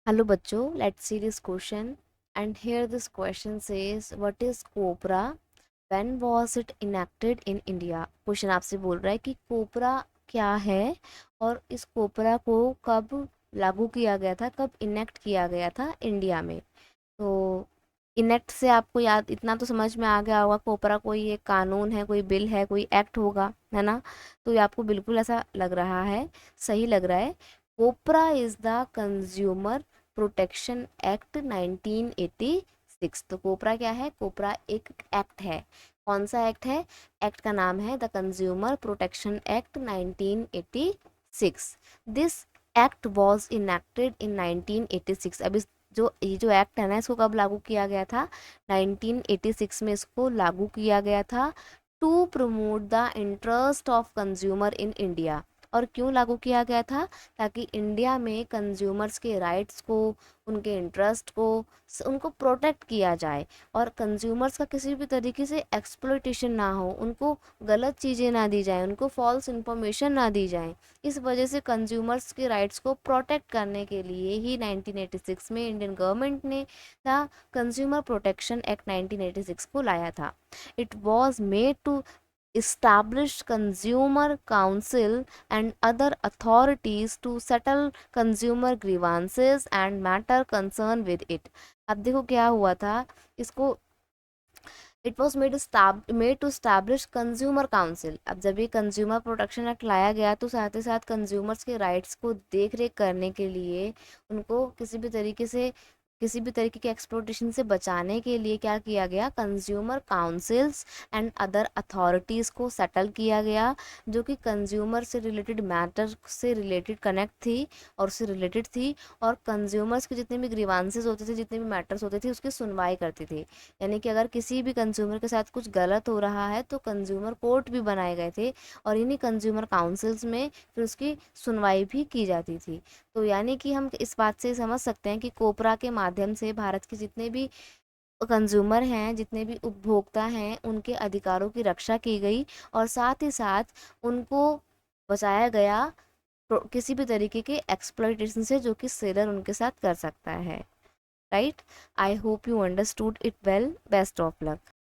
Hello बच्चों, let's see this question. And here this question says, what is COPRA? When was it enacted in India? Question आपसे बोल रहा है कि कोपरा क्या है और इस कोपरा को कब लागू किया गया था, कब इनेक्ट किया गया था इंडिया में। तो इनेक्ट से आपको याद इतना तो समझ में आ गया होगा, कोपरा कोई एक कानून है, कोई बिल है, कोई एक्ट होगा, है ना। तो ये आपको बिल्कुल ऐसा लग रहा है, सही लग रहा है। COPRA is the consumer protection act 1986। तो कोपरा क्या है? कोपरा एक एक्ट है। कौन सा एक्ट है? एक्ट का नाम है the consumer protection act 1986। This act was enacted इन 1986। अब इस जो ये जो एक्ट है ना, इसको कब लागू किया गया था? 1986 में इसको लागू किया गया था, to promote the interest of consumer in India. और क्यों लागू किया गया था? ताकि इंडिया में कंज्यूमर्स के राइट्स को, उनके इंटरेस्ट को, उनको प्रोटेक्ट किया जाए और कंज्यूमर्स का किसी भी तरीके से एक्सप्लॉयटेशन ना हो, उनको गलत चीज़ें ना दी जाए, उनको फॉल्स इन्फॉर्मेशन ना दी जाए। इस वजह से कंज्यूमर्स के राइट्स को प्रोटेक्ट करने के लिए ही 1986 में इंडियन गवर्नमेंट ने द कंज्यूमर प्रोटेक्शन एक्ट 1986 को लाया था। It was made to establish consumer council and other authorities to settle consumer grievances and matter concern with it। अब देखो क्या हुआ था इसको, it was made to establish consumer council. अब जब ये कंज्यूमर प्रोटेक्शन एक्ट लाया गया तो साथ ही साथ कंज्यूमर्स के राइट्स को देख रेख करने के लिए, उनको किसी भी तरीके के एक्सप्लोटेशन से बचाने के लिए क्या किया गया? Consumer councils and other authorities को सेटल किया गया, जो कि कंज्यूमर से रिलेटेड मैटर से रिलेटेड कनेक्ट थी और उससे रिलेटेड थी, और कंज्यूमर्स के जितने भी ग्रीवांसेस होते थे, जितने भी मैटर्स होते थे, उसकी सुनवाई करती थी। यानी कि अगर किसी भी कंज्यूमर के साथ कुछ गलत हो रहा है तो कंज्यूमर कोर्ट भी बनाए गए थे और इन्हीं कंज्यूमर काउंसिल्स में फिर उसकी सुनवाई भी की जाती थी। तो यानी कि हम इस बात से समझ सकते हैं कि कोपरा के माध्यम से भारत के जितने भी कंज्यूमर हैं, जितने भी उपभोक्ता हैं, उनके अधिकारों की रक्षा की गई और साथ ही साथ उनको बचाया गया किसी भी तरीके के एक्सप्लॉयटेशन से जो कि सेलर उनके साथ कर सकता है। Right? I hope you understood it well. Best of luck.